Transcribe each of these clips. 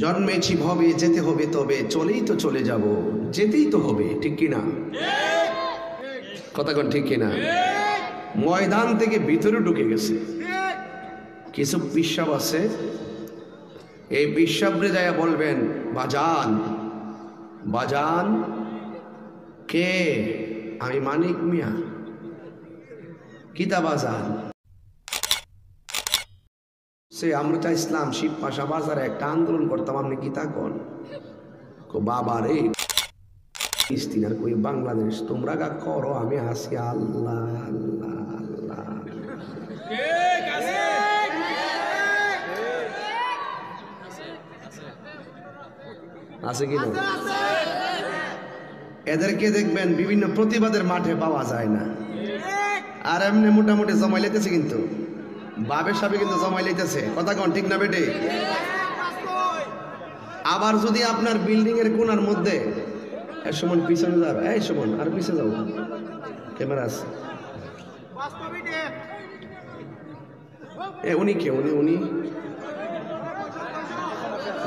জন্মেছি ভবে যেতে হবে, তবে চলেই তো চলে যাব, যেতেই তো হবে, ঠিক কিনা? কথা কোন ঠিক কিনা? ময়দান থেকে ভিতরে ঢুকে গেছে। কিছু পিসাব আছে, এই পিসাবরে যায় বলবেন, বাজান বাজান কে? আমি মানিক মিয়া। কিতা বাজান? সে আমরা ইসলাম শিব পাশা বাজারে একটা আন্দোলন করতাম, আপনি কিতা কন? বাবা রে ইস্তিনার কই বাংলাদেশ তোমরা গা করো, আমি হাসি আল্লাহ আল্লাহ আল্লাহ। আছে কিনা? এদেরকে দেখবেন বিভিন্ন প্রতিবাদের মাঠে পাওয়া যায় না, আর এমনি মোটামুটি জমাই লেতেছে, কিন্তু বাবের সাথে কিন্তু জমাই লেতেছে। কথা কন ঠিক না বেটে? আবার যদি আপনার বিল্ডিং এর কোনার মধ্যে সুমন পিছনে যাবে, এই সুমন আর পিছনে যাও, ক্যামেরা আছে। উনি কে? উনি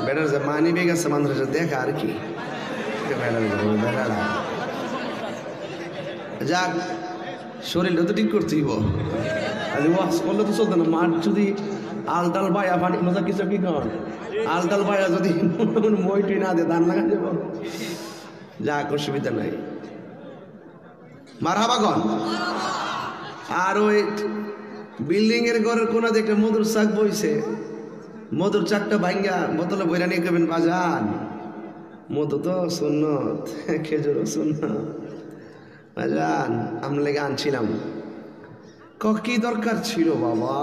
বেটার যে মানি বেগ আছে মানুষের দেখা আর কি। যাক, শরীরটা তো ঠিক করতেই ওয়াশ করলে তো চলতো না। মাঠ যদি আলটাল বায়া পানি মজা কিছু কি কর, আলটাল বায়া যদি মইটি না দে ধান লাগা যাব, যাক অসুবিধা নাই। মারহাবা কন। আর ওই বিল্ডিং এর ঘরের কোনা দেখে মধুর চাক বইছে, মধুর চাকটা ভাঙ্গা বোতলে বইরা নিয়ে কেবেন, বাজান মধু তো সুন্নত, খেজুরও সুন্নত, বাজান আমরা লেগে আনছিলাম। কি দরকার ছিল বাবা?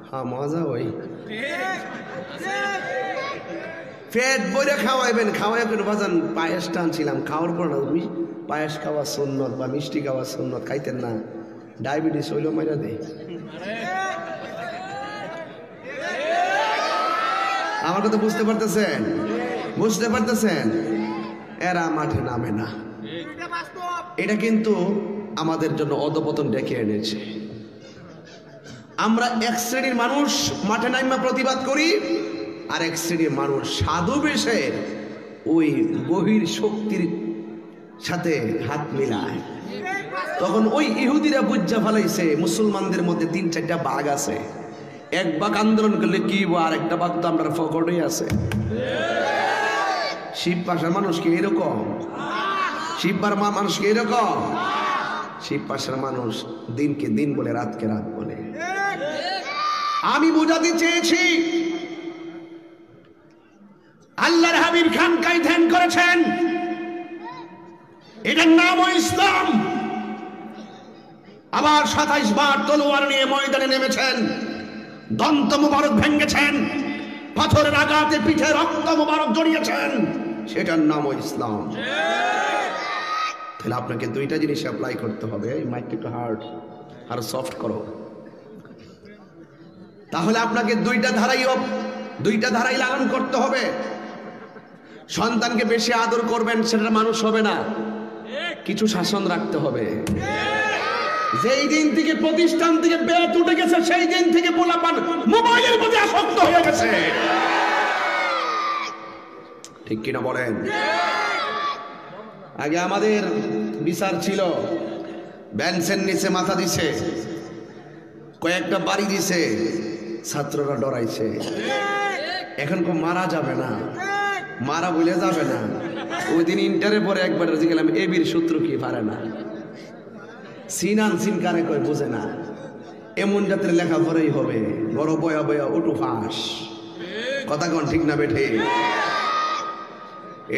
হ্যাঁ মজা ওই পেট বইরে খাওয়াইবেন, খাওয়াইবেন বাজান। পায়েসটা আনছিলাম, খাওয়ার পর না পায়েস খাওয়া সুন্নত বা মিষ্টি খাওয়া সুন্নত, খাইতেন না, ডায়াবেটিস হইল মাইরা দে। আমার কথা বুঝতে পারতেছেন? বুঝতে পারতেছেন? এরা মাঠে নামে না। এটা কিন্তু আমাদের জন্য অধপতন ডেকে এনেছে। আমরা এক শ্রেণীর মানুষ মাঠে নাইমা প্রতিবাদ করি, আর এক শ্রেণীর মানুষ সাধু বেশে ওই বহির শক্তির সাথে হাত মিলায়। তখন ওই ইহুদিরা বুঝা ফেলাইছে মুসলমানদের মধ্যে ৩-৪টা বাঘ আছে, এক বাঘ আন্দোলন করলে কি আর একটা বাঘ তো আমরা ফকটেই আছে। শিব পাশার মানুষ কি এরকম? শিববার মানুষ কি এরকম? শিব পাশার মানুষ দিনকে দিন বলে, রাতকে রাত বলে। আমি বোঝাতে চেয়েছি, আল্লাহর হাবিব খানকায় ধ্যান করেছেন, এটার নাম ইসলাম। আবার ২৭ বার তলোয়ার নিয়ে ময়দানে নেমেছেন, দন্ত মুবারক ভেঙেছেন, পাথরের আঘাতে পিঠে রক্ত মুবারক জড়িয়েছেন, সেটার নাম ইসলাম। তাহলে আপনাকে দুইটা জিনিস অ্যাপ্লাই করতে হবে। মাইকটা একটু হার্ড আর সফট করো, তাহলে আপনাকে দুইটা ধারাই লালন করতে হবে। সন্তানকে বেশি আদর করবেন, সেটা মানুষ হবে না, কিছু শাসন রাখতে হবে। যেই দিন থেকে প্রতিষ্ঠান থেকে বেত উঠে গেছে, সেই দিন থেকে পোলাপান মোবাইলের প্রতি আসক্ত হয়ে গেছে, ঠিক কিনা বলেন? আগে আমাদের বিচার ছিল, বেঞ্চের নিচে মাথা দিছে, কয়েকটা বাড়ি দিছে, ছাত্ররা ডরাইছে। এখন মারা যাবে না, মারা বলে যাবে না। ওই দিন ইন্টারে পরে একবার গেলাম, এবির সূত্র কি পারে না, সিনান সিন কারে কয় বুঝে না, এমন জাতের লেখাপড়াই হবে, বড় বয়া বয়া উঠু ফাঁস। কথা কন ঠিক না বেঠে?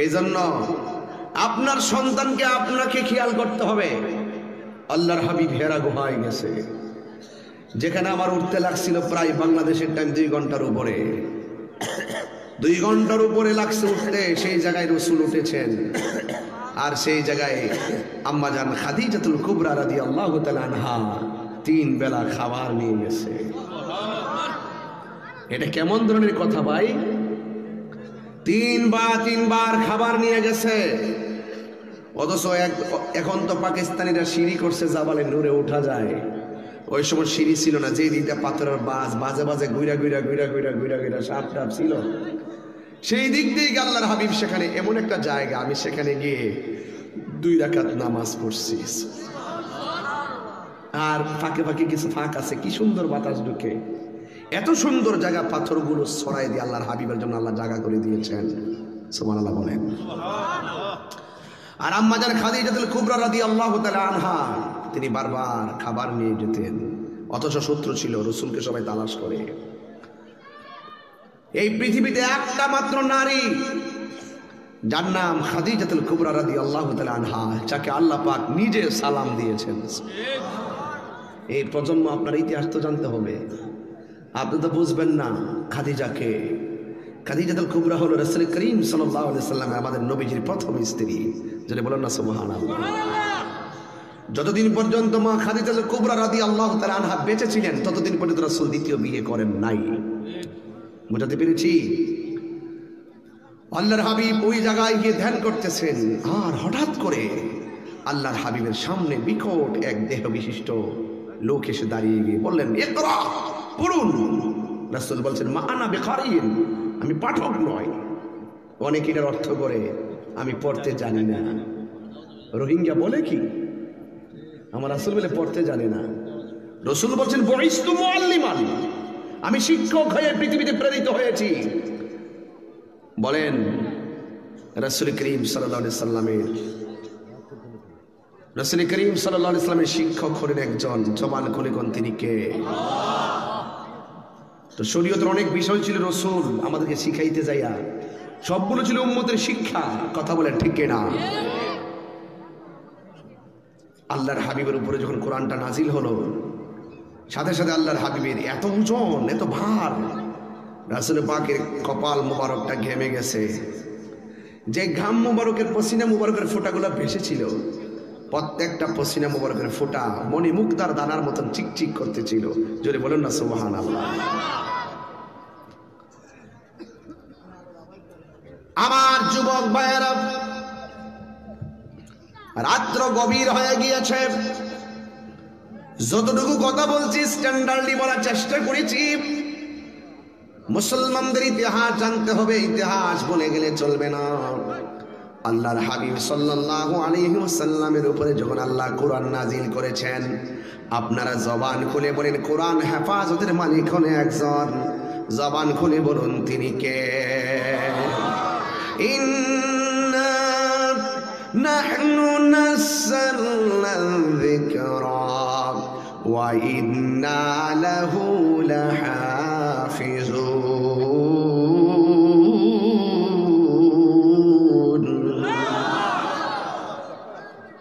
এই জন্য আপনার সন্তানকে আপনাকে খেয়াল করতে হবে। আল্লাহর হাবিব হেরা গুহায় গেছে, যেখানে আমার উঠতে লাগছিল প্রায় বাংলাদেশের টাইম 2 ঘন্টার উপরে, 2 ঘন্টার উপরে লাগছে উঠতে। সেই জায়গায় রাসূল উঠেছেন, আর সেই জায়গায় আম্মাজান খাদিজাতুল কুবরা রাদিয়াল্লাহু তাআলা আনহা 3 বেলা খাবার নিয়ে গেছে। এটা কেমন ধরনের কথা ভাই? 3 বার খাবার নিয়ে গেছে। অথচ এখন তো পাকিস্তানিরা সিঁড়ি করছে, জাবালে নূরে ওঠা যায়। ওই সময় সিঁড়ি ছিল না, যে দিকটা পাথরের বাজে বাজে ঘুরা সাপ টাপ ছিল, সেই দিক দিয়ে আল্লাহর হাবিব সেখানে এমন একটা জায়গা, আমি সেখানে গিয়ে 2 রাকাত নামাজ পড়ছি। আর ফাঁকে ফাঁকে কিছু ফাঁক আছে, কি সুন্দর বাতাস ঢুকে, এত সুন্দর জায়গা, পাথরগুলো ছড়াই দিয়ে আল্লাহর হাবিবের জন্য আল্লাহ জায়গা করে দিয়েছেন। সুবহানাল্লাহ বলেন। আর আম্মা জান খাদিজাতুল কুবরা রাদিয়াল্লাহু তাআলা আনহা, তিনি বারবার খাবার নিয়ে যেতেন, অথচ শত্রু ছিল, রাসূলকে সবাই তালাশ করে। এই পৃথিবীতে একটা মাত্র নারী যার নাম খাদিজাতুল কুবরা রাদিয়াল্লাহু তাআলা আনহা, যাকে আল্লাহ পাক নিজে সালাম দিয়েছেন। এই প্রজন্ম আপনার ইতিহাস তো জানতে হবে, আপনি তো বুঝবেন না খাদিজাকে। খাদিজাতুল কুবরা হলো রাসূল করিম সাল্লাল্লাহু আলাইহি সাল্লাম, আমাদের নবীজির প্রথম স্ত্রী। যদি বলেন না সুবহানাল্লাহ। যতদিন পর্যন্ত মা খাদিজাতুল কুবরা রাদিয়াল্লাহু তাআলা আনহা বেঁচে ছিলেন, ততদিন পর্যন্ত রাসূল দ্বিতীয় বিয়ে করেন নাই। বুঝাতে পেরেছি? আল্লাহর হাবিব ওই জায়গায় গিয়ে ধ্যান করতেছেন, আর হঠাৎ করে আল্লাহর হাবিবের সামনে বিকট এক দেহ বিশিষ্ট লোক এসে দাঁড়িয়ে গিয়ে বললেন, ইকরা, পড়ুন। রাসূল বলছেন, মা আনা বিকারিন, আমি পাঠক নয়। অনেকে এটার অর্থ করে, আমি পড়তে জানি না। রোহিঙ্গা বলে কি, আমার রাসূল বলে পড়তে জানি না। রাসূল বলছেন, বুইস্তু মুআল্লিমান, আমি শিক্ষক হয়ে পৃথিবীতে প্রেরিত হয়েছি। বলেন রাসূল করিম সাল্লাল্লাহু আলাইহি সাল্লামের, রাসূল করিম সাল্লাল্লাহু আলাইহি সাল্লামের শিক্ষক হলেন একজন, জবান খুলে কোন তিনি কে? তো শরীয়তের অনেক বিষয় ছিল রাসূল আমাদেরকে শিখাইতে যাইয়া, সবগুলো ছিল উম্মতের শিক্ষা। কথা বলেন ঠিক কিনা? আল্লাহর হাবিবের উপরে যখন কোরআনটা নাজিল হলো, সাথে সাথে আল্লাহর হাবিবের এত ওজন, এত ভার, রাসূল পাকের কপাল মুবারকটা ঘেমে গেছে। যে ঘাম মুবারকের, পসিনা মুবারকের ফোঁটাগুলো ভেসেছিল, প্রত্যেকটা পসিনা মুবারকের ফোঁটা মণি মুক্তার দানার মতন চিকচিক করতেছিল। যদি বলেন না সুবহানাল্লাহ। আমার যুবক ভাইয়েরা, রাত্র গভীর হয়ে গিয়েছে। যতটুকু কথা বলছি স্ট্যান্ডার্ডলি বলার চেষ্টা করেছি। মুসলমানদের ইতিহাস জানতে হবে, ইতিহাস বলে গেলে চলবে না। আল্লাহর হাবিব সাল্লাল্লাহু আলাইহি ওয়াসাল্লামের উপরে যখন আল্লাহ কোরআন নাজিল করেছেন, আপনারা জবান খুলে বলেন, কোরআন হেফাজতের মালিক হলেন একজন। জবান খুলে বলুন তিনি কে? ইন্না নাহনু নাযালনা যিকরা ওয়া ইন্না লাহু লাহাফিজুন।